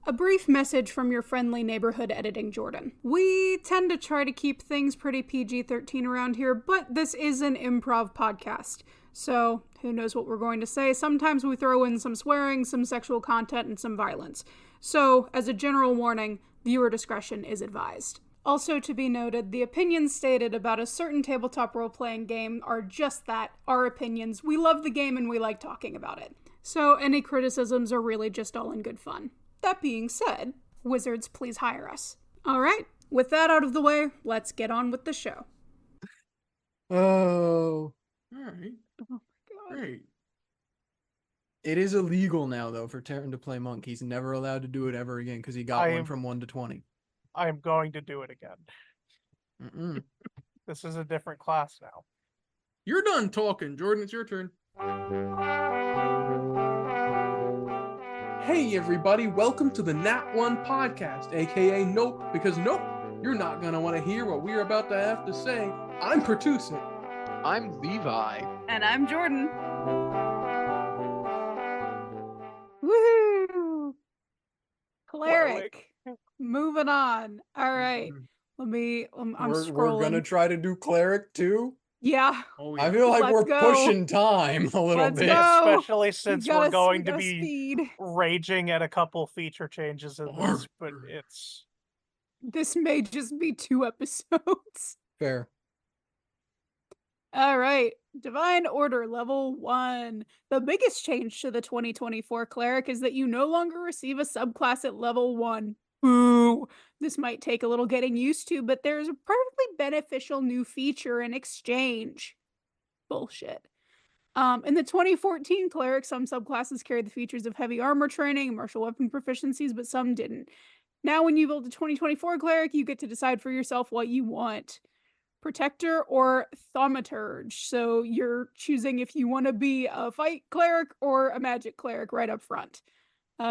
A brief message from your friendly neighborhood editing Jordan. We tend to try to keep things pretty PG-13 around here, but this is an improv podcast. So, who knows what we're going to say. Sometimes we throw in some swearing, some sexual content, and some violence. So, as a general warning, viewer discretion is advised. Also to be noted, the opinions stated about a certain tabletop role-playing game are just that, our opinions. We love the game and we like talking about it. So, any criticisms are really just all in good fun. That being said, wizards, please hire us. All right, with that out of the way, let's get on with the show. Oh. All right. Oh my god. Great. It is illegal now, though, for Terran to play monk. He's never allowed to do it ever again because he got one from 1 to 20. I am going to do it again. Mm-mm. This is a different class now. You're done talking, Jordan. It's your turn. Hey, everybody. Welcome to the Nat One Podcast, a.k.a. Nope, because nope, you're not going to want to hear what we're about to have to say. I'm Pertuset. I'm Levi. And I'm Jordan. Woohoo! Cleric. Moving on. All right. I'm scrolling. We're going to try to do cleric, too? Yeah. Oh, I feel like Let's we're go. pushing time a little Let's bit. go. Especially since we're going to be speed. raging at a couple feature changes in this, but it's... This may just be 2 episodes. Fair. All right. Divine Order Level 1. The biggest change to the 2024 Cleric is that you no longer receive a subclass at Level 1. Boo! This might take a little getting used to, but there's a perfectly beneficial new feature in exchange. Bullshit. In the 2014 Cleric, some subclasses carried the features of heavy armor training and martial weapon proficiencies, but some didn't. Now when you build a 2024 Cleric, you get to decide for yourself what you want. Protector or Thaumaturge. So you're choosing if you want to be a fight cleric or a magic cleric right up front.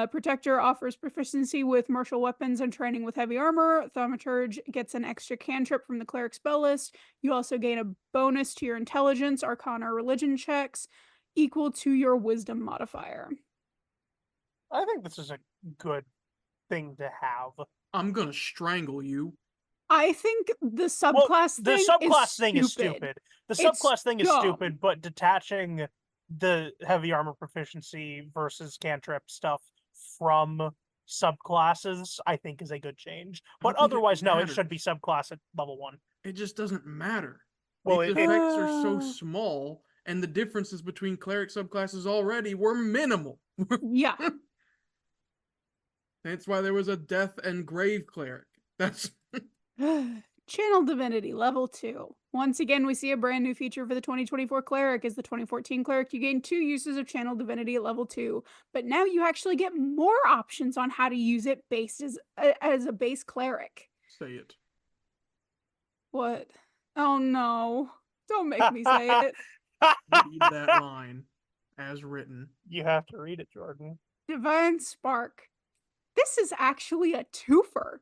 Protector offers proficiency with martial weapons and training with heavy armor. Thaumaturge gets an extra cantrip from the cleric spell list. You also gain a bonus to your intelligence, arcana, or religion checks equal to your wisdom modifier. I think this is a good thing to have. I'm going to strangle you. I think the subclass thing is stupid. The subclass thing is stupid, but detaching the heavy armor proficiency versus cantrip stuff from subclasses, I think, is a good change. But otherwise, no, it should be subclass at level 1. It just doesn't matter. Well, the effects are so small, and the differences between cleric subclasses already were minimal. Yeah. That's why there was a death and grave cleric. That's... Channel Divinity, level 2. Once again, we see a brand new feature for the 2024 Cleric. As the 2014 Cleric, you gain 2 uses of Channel Divinity at level 2. But now you actually get more options on how to use it based as a base Cleric. Say it. What? Oh no. Don't make me say it. Read that line as written. You have to read it, Jordan. Divine Spark. This is actually a twofer.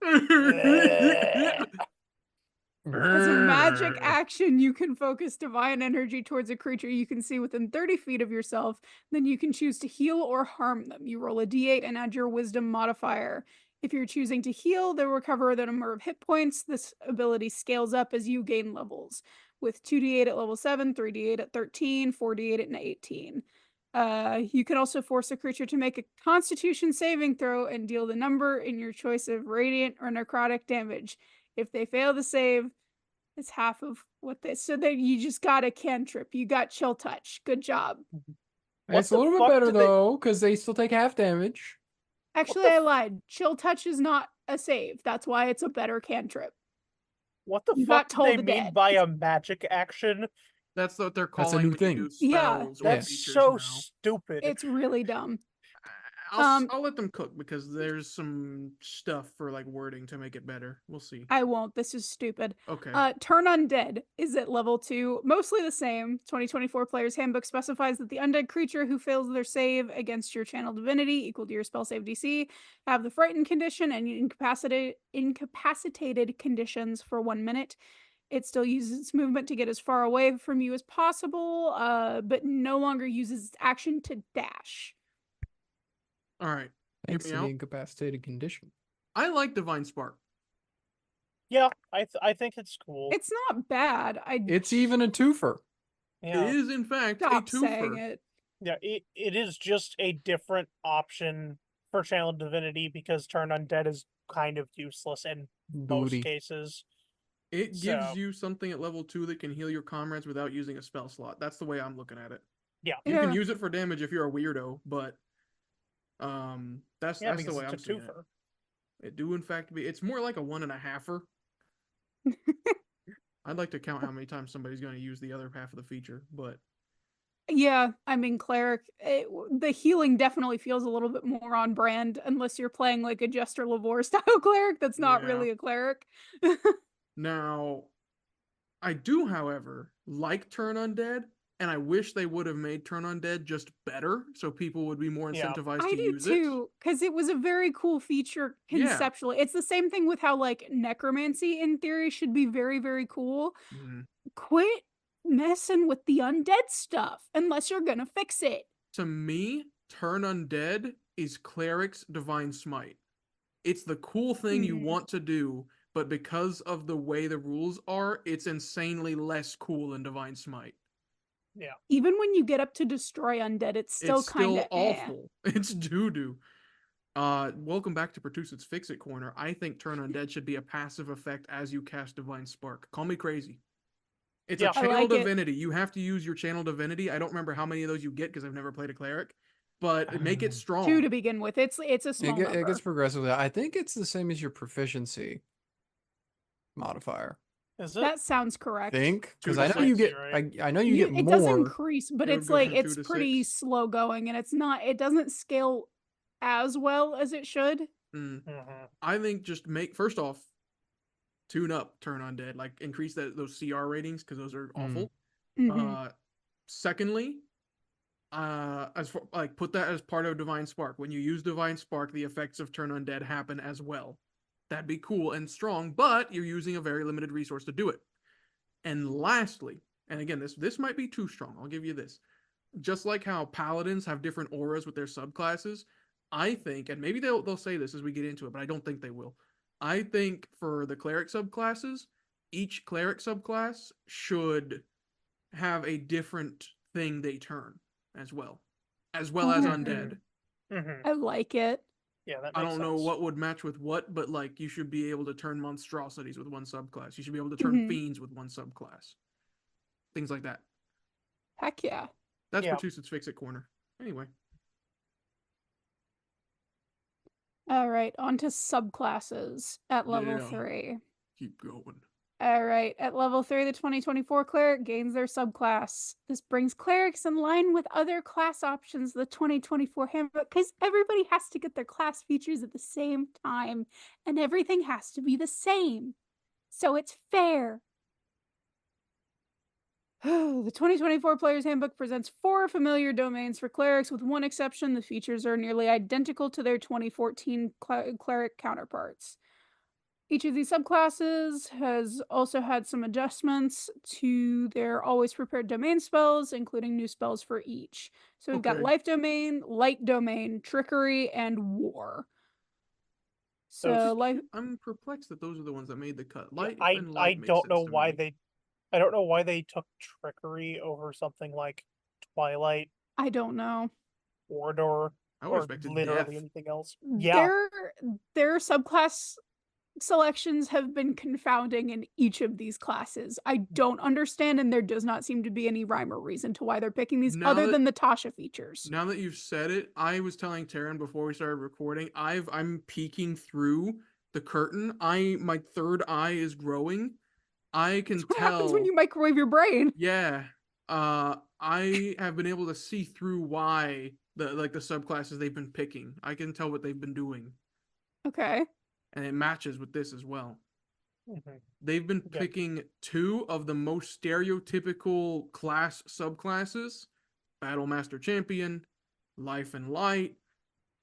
As a magic action, you can focus divine energy towards a creature you can see within 30 feet of yourself. Then you can choose to heal or harm them. You roll a d8 and add your wisdom modifier. If you're choosing to heal, they'll recover the number of hit points. This ability scales up as you gain levels, with 2d8 at level 7, 3d8 at 13, 4d8 at 18. You can also force a creature to make a Constitution saving throw and deal the number in your choice of radiant or necrotic damage. If they fail the save, it's half of what they... So then you just got a cantrip. You got Chill Touch. Good job. It's a little bit better, though, because they still take half damage. Actually, I lied. Chill Touch is not a save. That's why it's a better cantrip. What the You fuck got do they told mean again. by a magic action? That's what they're calling That's a new when thing. you do Yeah. spells or That's features so now. stupid. It's really dumb. I'll let them cook because there's some stuff for like wording to make it better. We'll see. I won't. This is stupid. Okay. Turn Undead is at level 2. Mostly the same. 2024 Player's Handbook specifies that the undead creature who fails their save against your Channel Divinity equal to your spell save DC have the Frightened condition and incapacitated conditions for 1 minute. It still uses its movement to get as far away from you as possible, but no longer uses its action to dash. All right. Thanks me to the out? incapacitated condition. I like Divine Spark. Yeah, I think it's cool. It's not bad. It's even a twofer. Yeah. It is, in fact, Stop a saying twofer. it. Yeah, it is just a different option for Channel Divinity because Turn Undead is kind of useless in most cases. It gives you something at level 2 that can heal your comrades without using a spell slot. That's the way I'm looking at it. Yeah. You can use it for damage if you're a weirdo, but that's the way I'm seeing it. It do in fact be. It's more like a 1.5-er. I'd like to count how many times somebody's going to use the other half of the feature, but yeah, I mean, cleric. The healing definitely feels a little bit more on brand, unless you're playing like a Jester Lavore style cleric. That's not really a cleric. Now, I do, however, like Turn Undead, and I wish they would have made Turn Undead just better, so people would be more incentivized to use it. I do too, because it was a very cool feature conceptually. It's the same thing with how like necromancy in theory should be very, very cool. Quit messing with the undead stuff unless you're gonna fix it. To me, Turn Undead is Cleric's Divine Smite. It's the cool thing you want to do, but because of the way the rules are, it's insanely less cool than Divine Smite. Yeah. Even when you get up to destroy undead, it's still kind of awful. It's doo-doo. Welcome back to Pertuset's Fix It Corner. I think Turn Undead should be a passive effect as you cast Divine Spark. Call me crazy. It's a channel divinity. You have to use your channel divinity. I don't remember how many of those you get because I've never played a cleric, but make it strong. 2 to begin with. It's a small number. It gets progressively. I think it's the same as your proficiency modifier. Is it? That sounds correct. Because I know you get. I know you get more. It does increase, but it's like it's pretty slow going, and it's not. It doesn't scale as well as it should. I think just first off, tune up Turn Undead, like increase those CR ratings because those are awful. Secondly, put that as part of Divine Spark. When you use Divine Spark, the effects of Turn Undead happen as well. That'd be cool and strong, but you're using a very limited resource to do it. And lastly, and again, this might be too strong. I'll give you this. Just like how paladins have different auras with their subclasses, I think, and maybe they'll say this as we get into it, but I don't think they will. I think for the cleric subclasses, each cleric subclass should have a different thing they turn as well as undead. I like it. Yeah, that makes I don't know sense. what would match with what, but like you should be able to turn monstrosities with one subclass. You should be able to turn fiends with one subclass. Things like that. Heck yeah. That's Pertuset's Fix It Corner. Anyway. All right, on to subclasses at level 3. Keep going. All right, at level 3, the 2024 cleric gains their subclass. This brings clerics in line with other class options, the 2024 handbook, because everybody has to get their class features at the same time, and everything has to be the same. So it's fair. The 2024 Player's Handbook presents 4 familiar domains for clerics, with one exception. The features are nearly identical to their 2014 cleric counterparts. Each of these subclasses has also had some adjustments to their always prepared domain spells, including new spells for each. So we've got Life Domain, Light Domain, Trickery, and War. So I'm perplexed that those are the ones that made the cut. I don't know why they took Trickery over something like Twilight. I don't know. Order. I would expect literally anything else. Yeah. Their subclass selections have been confounding in each of these classes. I don't understand, and there does not seem to be any rhyme or reason to why they're picking these other than the Tasha features. Now that you've said it, I was telling Taryn before we started recording, I'm peeking through the curtain. My third eye is growing. I can tell. What happens when you microwave your brain? Yeah. I have been able to see through why the subclasses they've been picking. I can tell what they've been doing. Okay. And it matches with this as well. They've been picking 2 of the most stereotypical class subclasses: Battle Master Champion, Life and Light,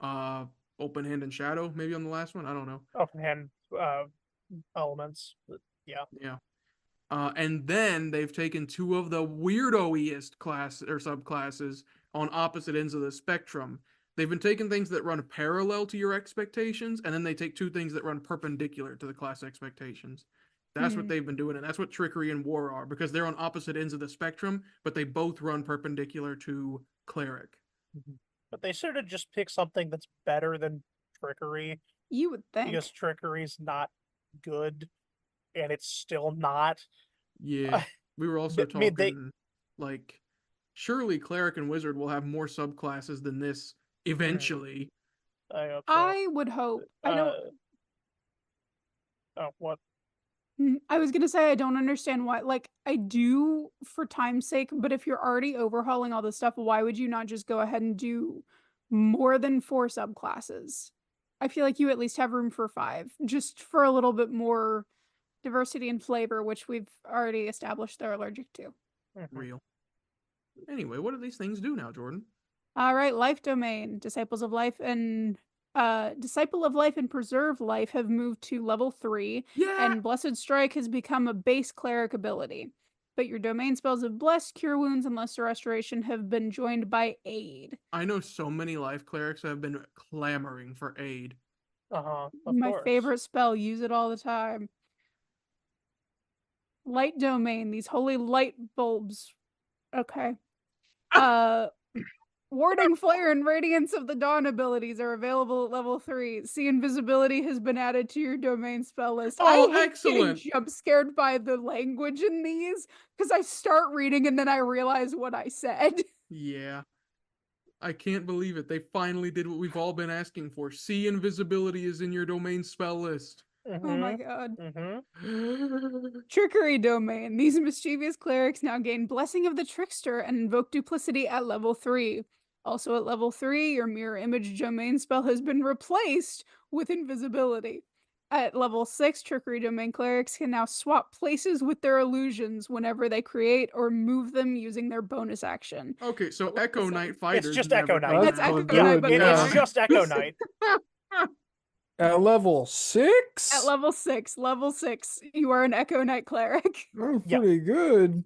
Open Hand and Shadow, maybe on the last one. I don't know. Open Hand elements. Yeah. And then they've taken 2 of the weirdo-iest class or subclasses on opposite ends of the spectrum. They've been taking things that run parallel to your expectations, and then they take 2 things that run perpendicular to the class expectations. That's what they've been doing, and that's what Trickery and War are, because they're on opposite ends of the spectrum, but they both run perpendicular to Cleric. But they should have just picked something that's better than Trickery. You would think. Because Trickery's not good, and it's still not. Yeah, we were also talking, like, surely Cleric and Wizard will have more subclasses than this eventually. I hope so. I would hope. I don't. Oh, what? I was gonna say I don't understand why. Like, I do for time's sake, but if you're already overhauling all this stuff, why would you not just go ahead and do more than 4 subclasses? I feel like you at least have room for 5, just for a little bit more diversity and flavor, which we've already established they're allergic to. Real. Anyway, what do these things do now, Jordan? All right, life domain, Disciple of Life and Preserve Life have moved to level 3, and Blessed Strike has become a base cleric ability. But your domain spells of Bless, Cure Wounds, and Lesser Restoration have been joined by Aid. I know so many life clerics have been clamoring for Aid. My favorite spell, use it all the time. Light domain, these holy light bulbs. Okay. Warding Flare and Radiance of the Dawn abilities are available at level 3. See Invisibility has been added to your domain spell list. Oh, I hate excellent! Getting jump scared by the language in these because I start reading and then I realize what I said. Yeah. I can't believe it. They finally did what we've all been asking for. See Invisibility is in your domain spell list. Oh my god. Trickery domain. These mischievous clerics now gain Blessing of the Trickster and invoke Duplicity at level 3. Also at level 3, your Mirror Image domain spell has been replaced with Invisibility. At level 6, Trickery domain clerics can now swap places with their illusions whenever they create or move them using their bonus action. Okay, so Echo Knight Fighters. It's just Echo Knight. It's Echo Knight, but it's just Echo Knight. At level 6? At level 6, you are an Echo Knight cleric. Oh, pretty good.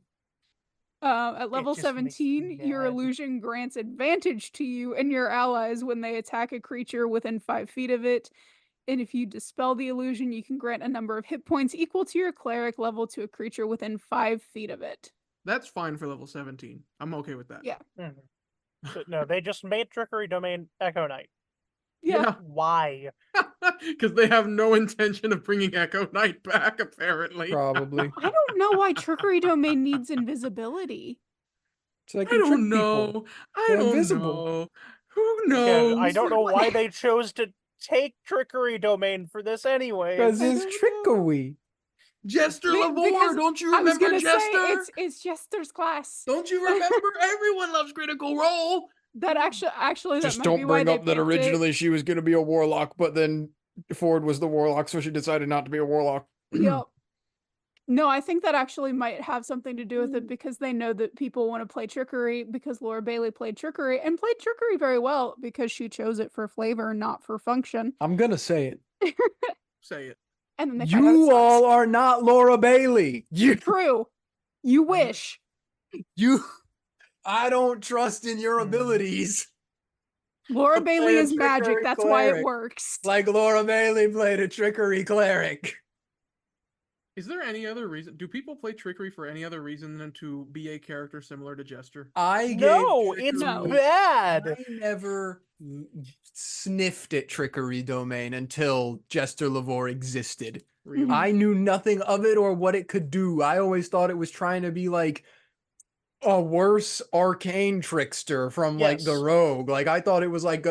At level 17, your illusion grants advantage to you and your allies when they attack a creature within 5 feet of it. And if you dispel the illusion, you can grant a number of hit points equal to your cleric level to a creature within 5 feet of it. That's fine for level 17. I'm okay with that. Yeah. But no, they just made Trickery domain Echo Knight. Yeah. Why? Because they have no intention of bringing Echo Knight back, apparently. Probably. I don't know why Trickery domain needs invisibility. So I don't know. I don't know. Who knows? Again, I don't know why they chose to take Trickery domain for this anyway. Because it's trickery. Jester Lavore, don't you remember Jester? It's Jester's class. Don't you remember? Everyone loves Critical Role. That actually Just that might don't be bring why up that originally she was going to be a warlock, but then Ford was the warlock, so she decided not to be a warlock. Yep. No, I think that actually might have something to do with it because they know that people want to play Trickery because Laura Bailey played Trickery and played Trickery very well because she chose it for flavor, not for function. I'm going to say it. Say it. And then they You all are not Laura Bailey. True. You wish. I don't trust in your abilities. Laura Bailey is magic. That's why it works. Like Laura Bailey played a Trickery cleric. Is there any other reason? Do people play Trickery for any other reason than to be a character similar to Jester? It's bad. I never sniffed at Trickery domain until Jester Lavore existed. Really? I knew nothing of it or what it could do. I always thought it was trying to be like a worse arcane trickster from like the rogue. Like I thought it was like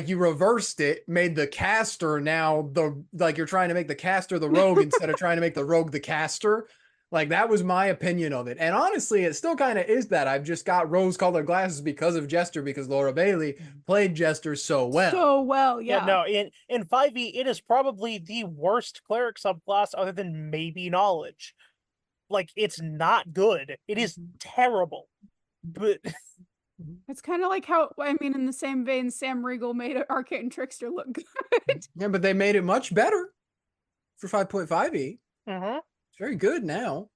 you reversed it, made the caster now you're trying to make the caster the rogue instead of trying to make the rogue the caster. Like that was my opinion of it. And honestly, it still kind of is that. I've just got rose-colored glasses because of Jester, because Laura Bailey played Jester so well. So well, yeah. No, in 5e, it is probably the worst cleric subclass other than maybe knowledge. Like, it's not good. It is terrible. But it's kind of like how, I mean, in the same vein, Sam Riegel made Arcane Trickster look good. Yeah, but they made it much better for 5.5e. Mm-hmm. It's very good now.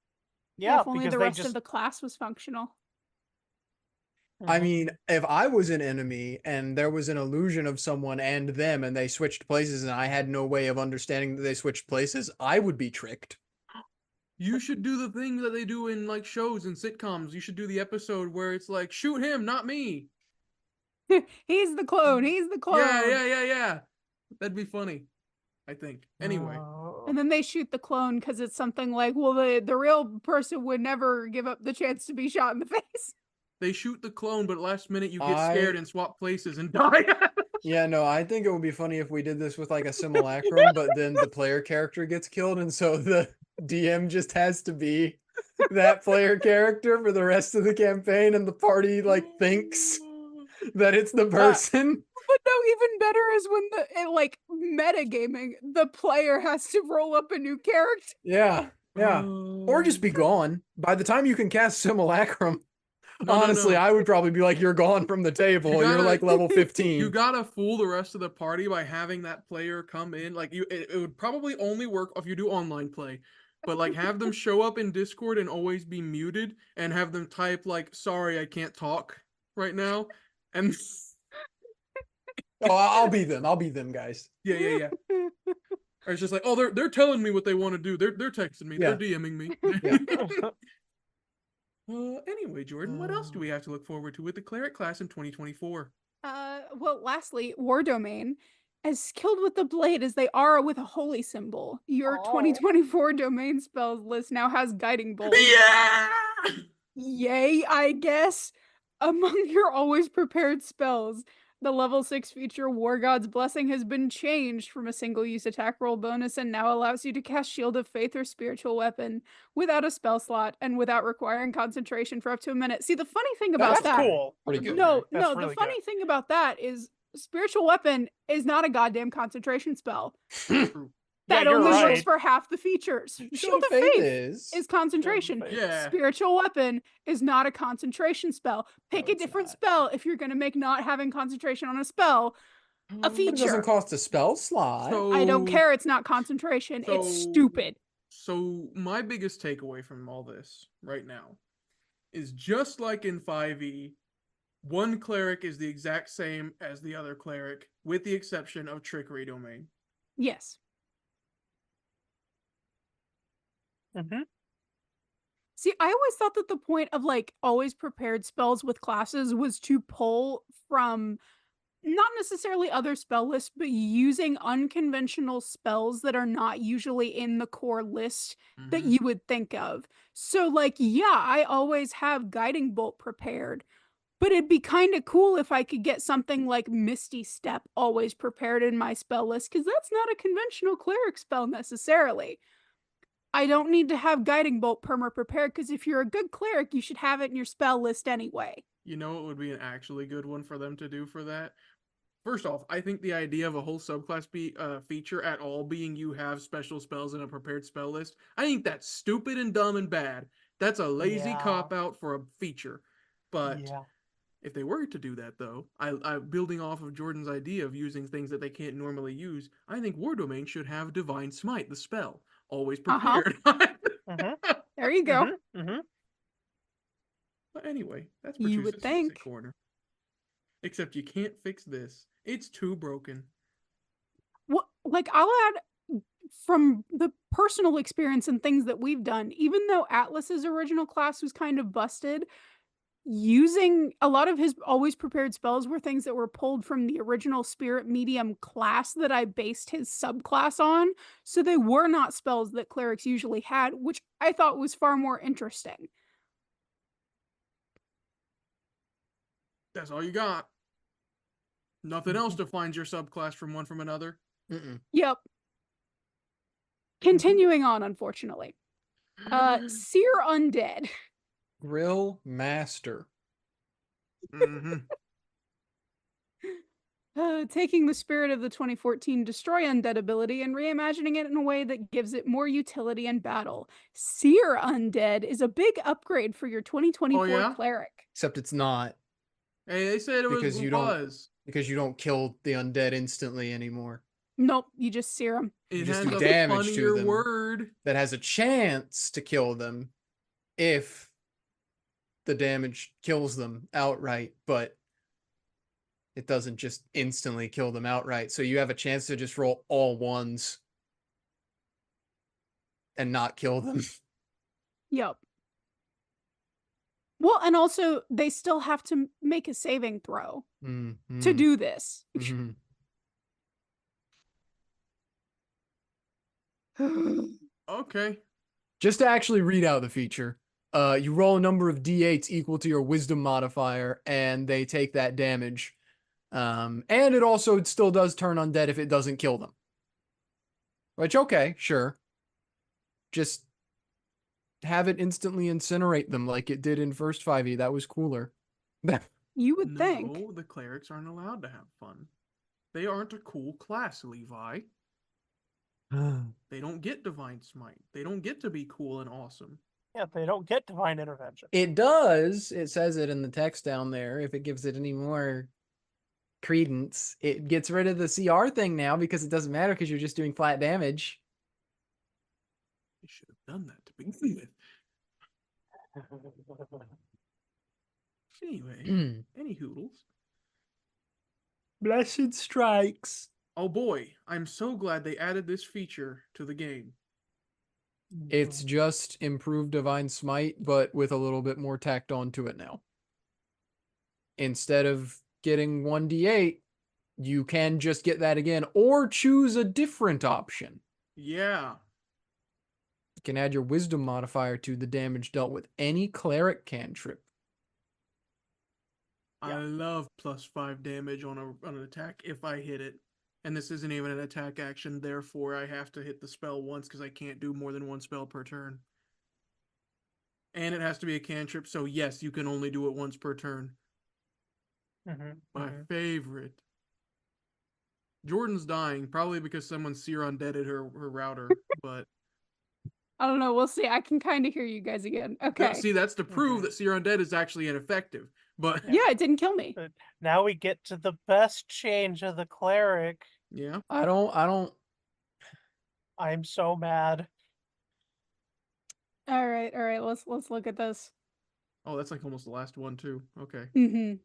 Yeah, if only the rest of the class was functional. I mean, if I was an enemy and there was an illusion of someone and them and they switched places and I had no way of understanding that they switched places, I would be tricked. You should do the thing that they do in like shows and sitcoms. You should do the episode where it's like, shoot him, not me. He's the clone. He's the clone. Yeah. That'd be funny, I think. Anyway. And then they shoot the clone because it's something like, well, the real person would never give up the chance to be shot in the face. They shoot the clone, but last minute you get scared and swap places and die. Yeah, no, I think it would be funny if we did this with like a simulacrum, but then the player character gets killed, and so the DM just has to be that player character for the rest of the campaign, and the party like thinks that it's the person. But no, even better is when like metagaming, the player has to roll up a new character. Yeah. Or just be gone. By the time you can cast simulacrum, honestly, I would probably be like, you're gone from the table. You're like level 15. You gotta fool the rest of the party by having that player come in. Like it would probably only work if you do online play. But like have them show up in Discord and always be muted and have them type like, sorry, I can't talk right now. And oh, I'll be them, guys. Yeah. Or it's just like, oh, they're telling me what they want to do. They're texting me. Yeah. They're DMing me. Anyway, Jordan, what else do we have to look forward to with the cleric class in 2024? Well, lastly, War Domain. As skilled with the blade as they are with a holy symbol, your 2024 domain spells list now has guiding bolt. Yeah! Yay, I guess. Among your always prepared spells, the level 6 feature War God's Blessing has been changed from a single-use attack roll bonus and now allows you to cast Shield of Faith or Spiritual Weapon without a spell slot and without requiring concentration for up to a minute. See, the funny thing about that's cool. Pretty good. No, the funny thing about that is Spiritual Weapon is not a goddamn concentration spell. That only works for half the features. Shield of Faith is concentration. Yeah. Spiritual Weapon is not a concentration spell. Pick a different spell if you're going to make not having concentration on a spell a feature. But it doesn't cost a spell slot. So, I don't care. It's not concentration. It's stupid. So my biggest takeaway from all this right now is just like in 5e, one cleric is the exact same as the other cleric, with the exception of Trickery Domain. Yes. See, I always thought that the point of like always prepared spells with classes was to pull from not necessarily other spell lists, but using unconventional spells that are not usually in the core list that you would think of. So like, yeah, I always have Guiding Bolt prepared, but it'd be kind of cool if I could get something like Misty Step always prepared in my spell list, because that's not a conventional cleric spell necessarily. I don't need to have Guiding Bolt perma prepared, because if you're a good cleric, you should have it in your spell list anyway. You know what would be an actually good one for them to do for that? First off, I think the idea of a whole subclass feature at all being you have special spells in a prepared spell list, I think that's stupid and dumb and bad. That's a lazy cop-out for a feature. But if they were to do that, though, I building off of Jordan's idea of using things that they can't normally use, I think War Domain should have Divine Smite, the spell. Always prepared. There you go. But anyway, that's you would think. Corner. Except you can't fix this. It's too broken. Well, like, I'll add from the personal experience and things that we've done, even though Atlas's original class was kind of busted, using a lot of his always prepared spells were things that were pulled from the original Spirit Medium class that I based his subclass on. So they were not spells that clerics usually had, which I thought was far more interesting. That's all you got. Nothing else defines your subclass from one from another. Yep. Continuing on, unfortunately. Seer Undead. Grill Master. Taking the spirit of the 2014 Destroy Undead ability and reimagining it in a way that gives it more utility in battle. Seer Undead is a big upgrade for your 2024 cleric. Except it's not. Hey, they said it because you don't kill the undead instantly anymore. Nope, you just sear them. You just do damage to them. That has a chance to kill them if the damage kills them outright, but it doesn't just instantly kill them outright. So you have a chance to just roll all ones and not kill them. Yep. Well, and also they still have to make a saving throw to do this. Okay. Just to actually read out the feature, you roll a number of d8s equal to your wisdom modifier, and they take that damage. And it also still does turn undead if it doesn't kill them. Which, okay, sure. Just have it instantly incinerate them like it did in first 5e. That was cooler. You would think. No, the clerics aren't allowed to have fun. They aren't a cool class, Levi. They don't get Divine Smite. They don't get to be cool and awesome. Yeah, they don't get Divine Intervention. It does. It says it in the text down there. If it gives it any more credence, it gets rid of the CR thing now because it doesn't matter because you're just doing flat damage. They should have done that to begin with. Anyway, any hoodles. Blessed strikes. Oh boy, I'm so glad they added this feature to the game. It's just improved Divine Smite, but with a little bit more tacked onto it now. Instead of getting 1d8, you can just get that again, or choose a different option. Yeah. You can add your wisdom modifier to the damage dealt with any cleric cantrip. I love +5 damage on an attack if I hit it. And this isn't even an attack action, therefore I have to hit the spell once because I can't do more than one spell per turn. And it has to be a cantrip, so yes, you can only do it once per turn. My favorite. Jordan's dying, probably because someone seer undeaded her router, but... I don't know, we'll see. I can kind of hear you guys again. Okay. See, that's to prove that seer undead is actually ineffective. But yeah, it didn't kill me. But now we get to the best change of the cleric. Yeah. I don't. I'm so mad. All right. Let's look at this. Oh, that's like almost the last one too. Okay.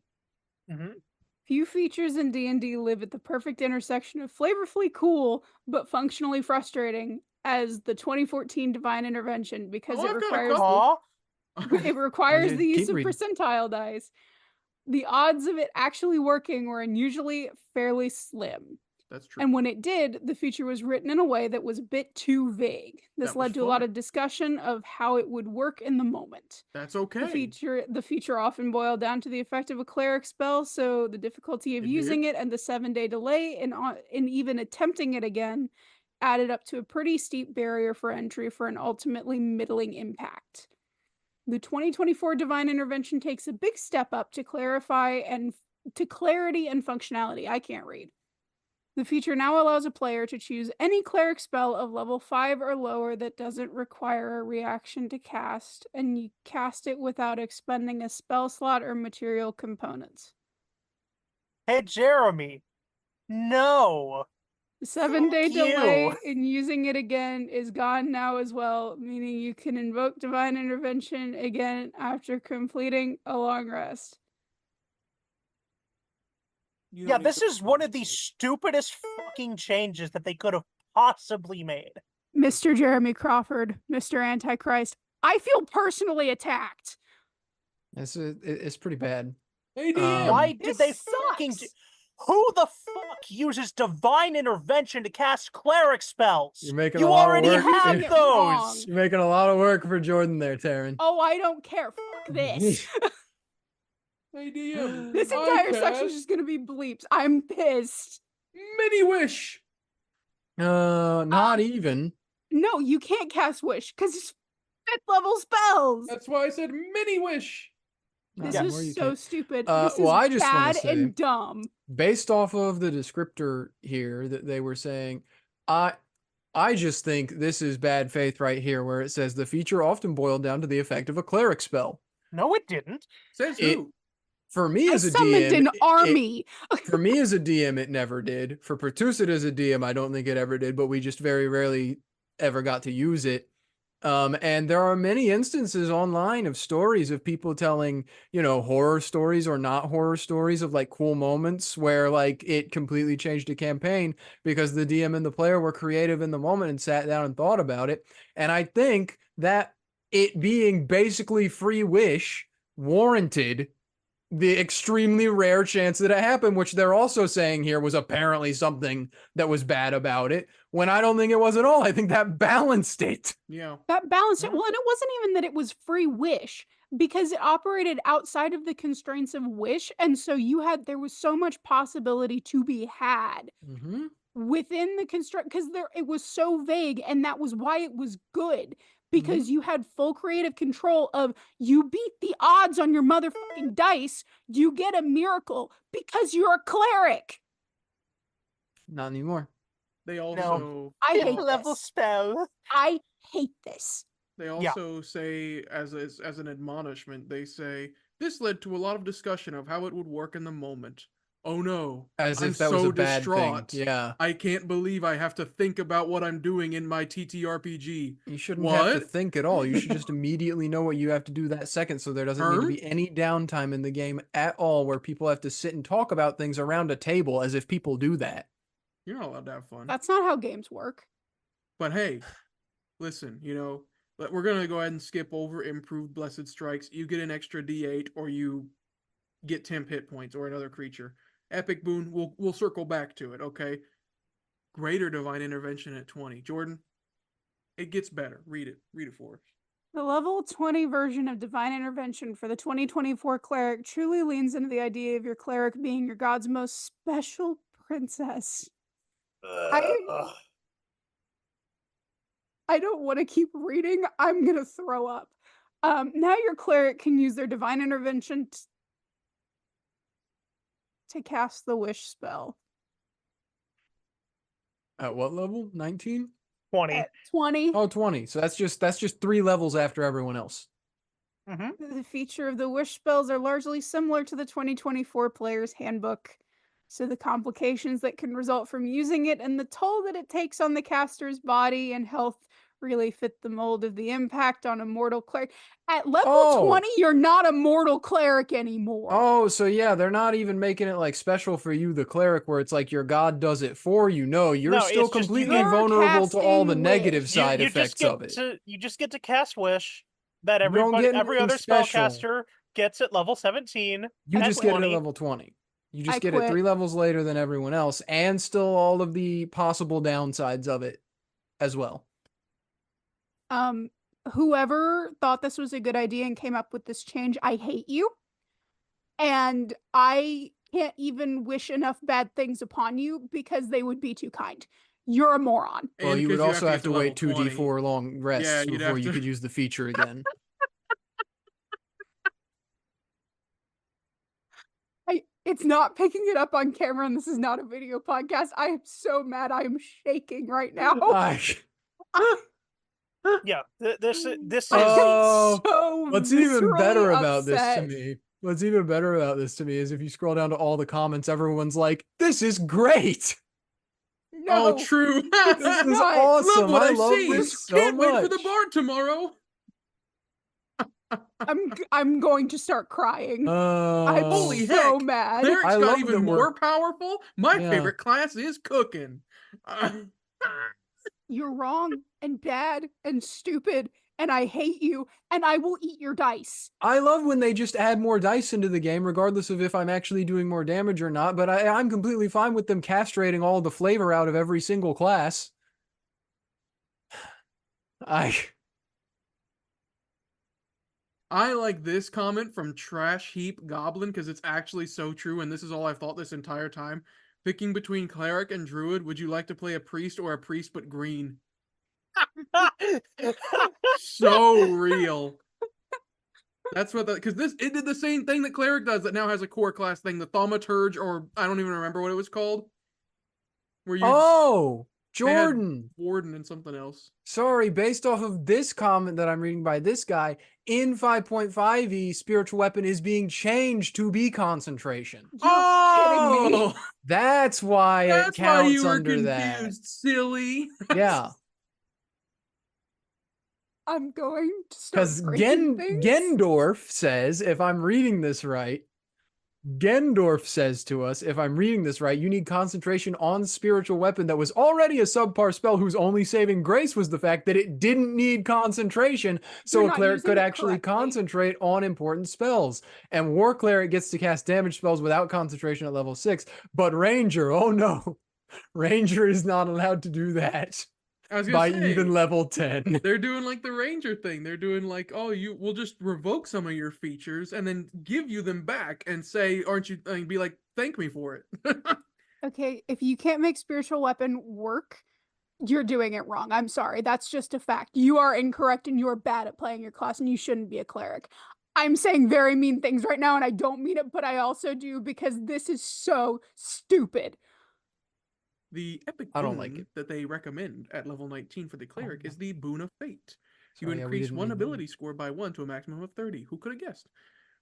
Few features in D&D live at the perfect intersection of flavorfully cool but functionally frustrating as the 2014 Divine Intervention because it requires the use of percentile dice. The odds of it actually working were unusually fairly slim. That's true. And when it did, the feature was written in a way that was a bit too vague. This led to a lot of discussion of how it would work in the moment. That's okay. The feature often boiled down to the effect of a cleric spell, so the difficulty of using it and the 7-day delay in even attempting it again added up to a pretty steep barrier for entry for an ultimately middling impact. The 2024 Divine Intervention takes a big step up to clarity and functionality. I can't read. The feature now allows a player to choose any cleric spell of level 5 or lower that doesn't require a reaction to cast, and you cast it without expending a spell slot or material components. Hey, Jeremy. No. The 7-day delay in using it again is gone now as well, meaning you can invoke Divine Intervention again after completing a long rest. Yeah, this is one of the stupidest fucking changes that they could have possibly made. Mr. Jeremy Crawford, Mr. Antichrist, I feel personally attacked. It's pretty bad. Why did they fucking... Who the fuck uses Divine Intervention to cast cleric spells? You're making you a lot already of work. have those. You're making a lot of work for Jordan there, Taryn. Oh, I don't care. Fuck this. Hey, DM. This entire section is just gonna be bleeps. I'm pissed. Mini Wish. Not even. No, you can't cast Wish because it's 5th level spells. That's why I said Mini Wish. This is so stupid. This is I just bad and dumb. Based off of the descriptor here that they were saying, I just think this is bad faith right here, where it says the feature often boiled down to the effect of a cleric spell. No, it didn't. Says who? For me as a summoned DM, an army. For me as a DM, it never did. For Pertuset as a DM, I don't think it ever did, but we just very rarely ever got to use it. And there are many instances online of stories of people telling, horror stories or not horror stories of like cool moments where like it completely changed a campaign because the DM and the player were creative in the moment and sat down and thought about it. And I think that it being basically free wish warranted the extremely rare chance that it happened, which they're also saying here was apparently something that was bad about it, when I don't think it was at all. I think that balanced it. Yeah. That balanced it. Well, and it wasn't even that it was free wish, because it operated outside of the constraints of wish. And so there was so much possibility to be had within the constraint, because it was so vague, and that was why it was good. Because you had full creative control of, you beat the odds on your motherfucking dice, you get a miracle because you're a cleric. Not anymore. They also I hate level this. spell. I hate this. They also say, as an admonishment, they say, this led to a lot of discussion of how it would work in the moment. Oh no. As I'm if that so was a bad distraught. thing. Yeah. I can't believe I have to think about what I'm doing in my TTRPG. You shouldn't have to think at all. You should just immediately know what you have to do that second, so there doesn't need to be any downtime in the game at all where people have to sit and talk about things around a table as if people do that. You're not allowed to have fun. That's not how games work. But hey, listen, we're going to go ahead and skip over improved Blessed Strikes. You get an extra D8 or you get 10 hit points or another creature. Epic Boon, we'll circle back to it, okay? Greater Divine Intervention at 20. Jordan, it gets better. Read it for us. The level 20 version of Divine Intervention for the 2024 cleric truly leans into the idea of your cleric being your god's most special princess. I don't want to keep reading. I'm going to throw up. Now your cleric can use their Divine Intervention to cast the wish spell. At what level? 19? 20. At 20. Oh, 20. So that's just 3 levels after everyone else. The feature of the wish spells are largely similar to the 2024 Player's Handbook. So the complications that can result from using it and the toll that it takes on the caster's body and health really fit the mold of the impact on a mortal cleric. At level 20, you're not a mortal cleric anymore. Oh, so yeah, they're not even making it like special for you, the cleric, where it's like your god does it for you. No, you're still completely vulnerable to all the negative side effects of it. You just get to cast wish that every other spellcaster gets at level 17. You just get it at level 20. You just get it 3 levels later than everyone else, and still all of the possible downsides of it as well. Whoever thought this was a good idea and came up with this change, I hate you. And I can't even wish enough bad things upon you because they would be too kind. You're a moron. Well, you would also have to wait 2d4 long rests before you could use the feature again. It's not picking it up on camera, and this is not a video podcast. I am so mad. I am shaking right now. Yeah, this is so what's even better about this to me. What's even better about this to me is if you scroll down to all the comments, everyone's like, "This is great." No, true. This is awesome. Love what I love see. this so Can't much. wait for the bar tomorrow. I'm going to start crying. I'm holy so heck. mad. Cleric's got even more powerful. My favorite class is cooking. You're wrong and bad and stupid, and I hate you, and I will eat your dice. I love when they just add more dice into the game, regardless of if I'm actually doing more damage or not, but I'm completely fine with them castrating all the flavor out of every single class. I like this comment from Trash Heap Goblin because it's actually so true, and this is all I've thought this entire time. Picking between cleric and druid, would you like to play a priest or a priest but green? So real. That's what because it did the same thing that cleric does that now has a core class thing, the thaumaturge, or I don't even remember what it was called. Where you Jordan. Warden and something else. Sorry, based off of this comment that I'm reading by this guy, in 5.5e, spiritual weapon is being changed to be concentration. You're kidding me. That's why it counts you were under confused, that. silly. Yeah. I'm going to start Because breaking things. Gendorf says, if I'm reading this right, Gendorf says to us, if I'm reading this right, you need concentration on spiritual weapon that was already a subpar spell whose only saving grace was the fact that it didn't need concentration, so You're a not cleric using could it actually correctly. concentrate on important spells. And war cleric gets to cast damage spells without concentration at level 6, but ranger, oh no, ranger is not allowed to do that. I was By gonna say, even level 10. they're doing like the ranger thing. They're doing like, oh, you will just revoke some of your features and then give you them back and say, aren't you? And be like, thank me for it. Okay, if you can't make spiritual weapon work, you're doing it wrong. I'm sorry. That's just a fact. You are incorrect and you're bad at playing your class and you shouldn't be a cleric. I'm saying very mean things right now and I don't mean it, but I also do because this is so stupid. The epic I don't boon like it. that they recommend at level 19 for the cleric is the Boon of Fate. You Sorry, yeah, we increase didn't one read that. ability score by 1 to a maximum of 30. Who could have guessed?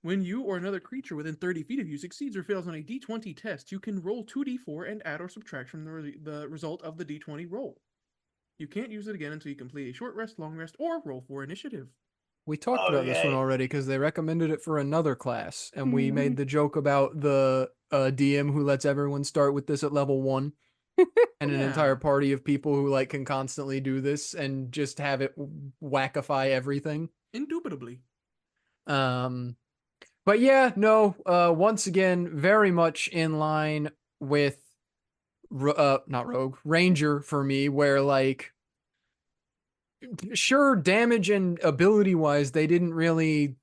When you or another creature within 30 feet of you succeeds or fails on a d20 test, you can roll 2d4 and add or subtract from the result of the d20 roll. You can't use it again until you complete a short rest, long rest, or roll for initiative. We talked about this one already because they recommended it for another class, and we made the joke about the DM who lets everyone start with this at level 1, and an entire party of people who like can constantly do this and just have it whackify everything. Indubitably. But yeah, no. Once again, very much in line with not rogue, ranger for me, where like. Sure, damage and ability wise, they didn't really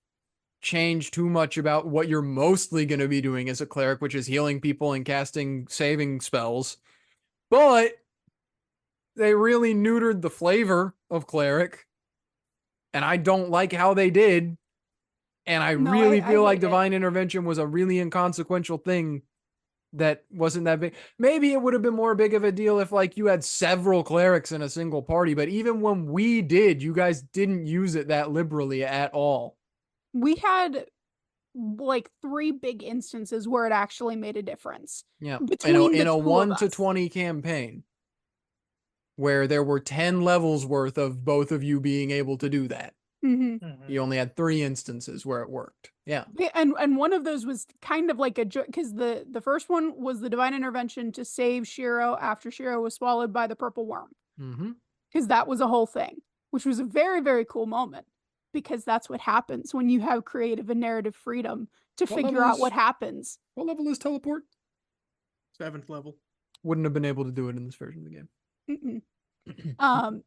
change too much about what you're mostly going to be doing as a cleric, which is healing people and casting saving spells. But they really neutered the flavor of cleric. And I don't like how they did. And I really feel like divine intervention was a really inconsequential thing that wasn't that big. Maybe it would have been more big of a deal if like you had several clerics in a single party, but even when we did, you guys didn't use it that liberally at all. We had like 3 big instances where it actually made a difference. Yeah. Between in a 1 to 20 campaign where there were 10 levels worth of both of you being able to do that. You only had 3 instances where it worked. Yeah. And one of those was kind of like a joke because the first one was the divine intervention to save Shiro after Shiro was swallowed by the purple worm. Because that was a whole thing, which was a very, very cool moment because that's what happens when you have creative and narrative freedom to figure out what happens. What level is teleport? 7th level. Wouldn't have been able to do it in this version of the game.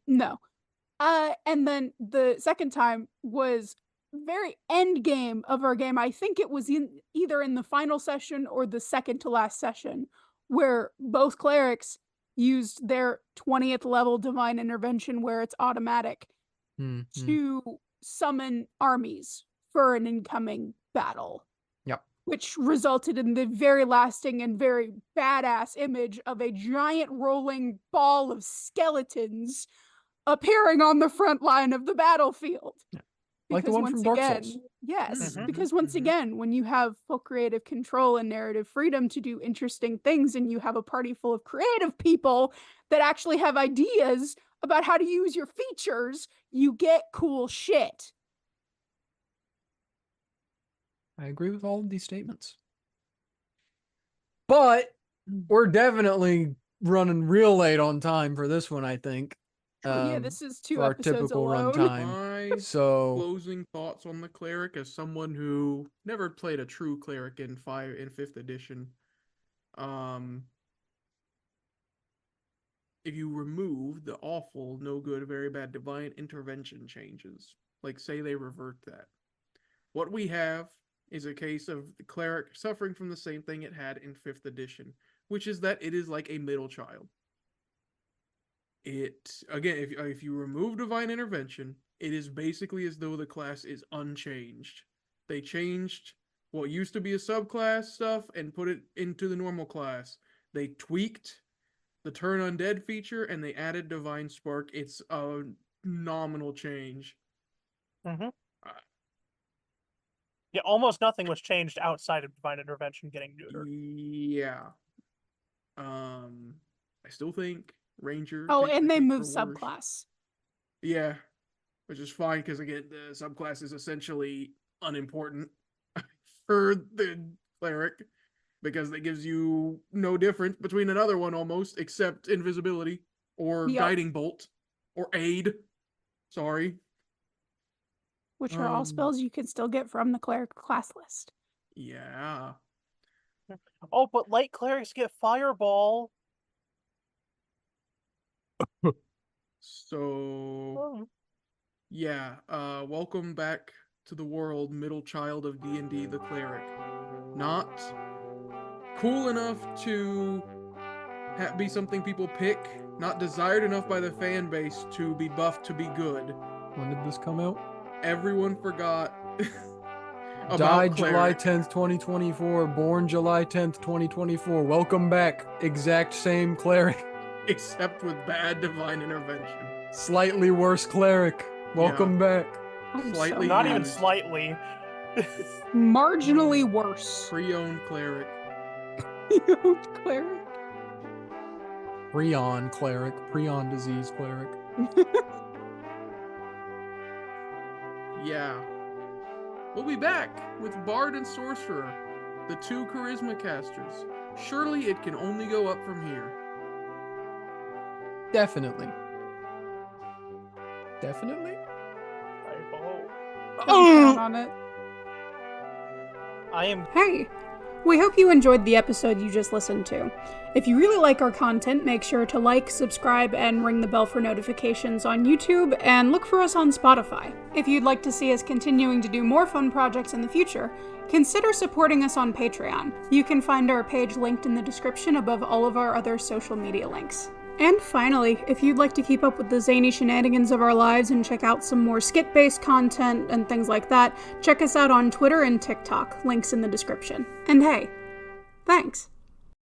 No. And then the second time was very end game of our game. I think it was either in the final session or the second to last session where both clerics used their 20th level divine intervention where it's automatic to summon armies for an incoming battle. Yep. Which resulted in the very lasting and very badass image of a giant rolling ball of skeletons appearing on the front line of the battlefield. Yeah. Like the one from Dark Souls. Yes, because once again, when you have full creative control and narrative freedom to do interesting things and you have a party full of creative people that actually have ideas about how to use your features, you get cool shit. I agree with all of these statements. But we're definitely running real late on time for this one, I think. Yeah, this is 2 our episodes typical alone. runtime. So closing thoughts on the cleric as someone who never played a true cleric in 5th edition. If you remove the awful, no good, very bad divine intervention changes, like say they revert that, what we have is a case of the cleric suffering from the same thing it had in 5th edition, which is that it is like a middle child. It, again, if you remove divine intervention, it is basically as though the class is unchanged. They changed what used to be a subclass stuff and put it into the normal class. They tweaked the turn undead feature and they added divine spark. It's a nominal change. Yeah, almost nothing was changed outside of divine intervention getting neutered. Yeah. I still think Ranger. Oh, and they moved subclass. Yeah. which is fine because, again, the subclass is essentially unimportant for the cleric because that gives you no difference between another one almost, except invisibility or guiding bolt or aid. Sorry. Which are all spells you can still get from the cleric class list. Yeah. Oh, but light clerics get fireball. So, yeah. Welcome back to the world, middle child of D&D, the cleric. Not cool enough to be something people pick. Not desired enough by the fan base to be buffed to be good. When did this come out? Everyone forgot. Died July 10th, 2024. Born July 10th, 2024. Welcome back. Exact same cleric. Except with bad divine intervention. Slightly worse cleric. Welcome back. Slightly not even slightly. Marginally worse. Pre-owned cleric. Pre-owned cleric. Prion cleric. Prion disease cleric. Yeah. We'll be back with Bard and Sorcerer, the two charisma casters. Surely it can only go up from here. Definitely. Definitely? I hope. Don't count on it. I am. Hey, we hope you enjoyed the episode you just listened to. If you really like our content, make sure to like, subscribe, and ring the bell for notifications on YouTube, and look for us on Spotify. If you'd like to see us continuing to do more fun projects in the future, consider supporting us on Patreon. You can find our page linked in the description above all of our other social media links. And finally, if you'd like to keep up with the zany shenanigans of our lives and check out some more skit-based content and things like that, check us out on Twitter and TikTok, links in the description. And hey, thanks!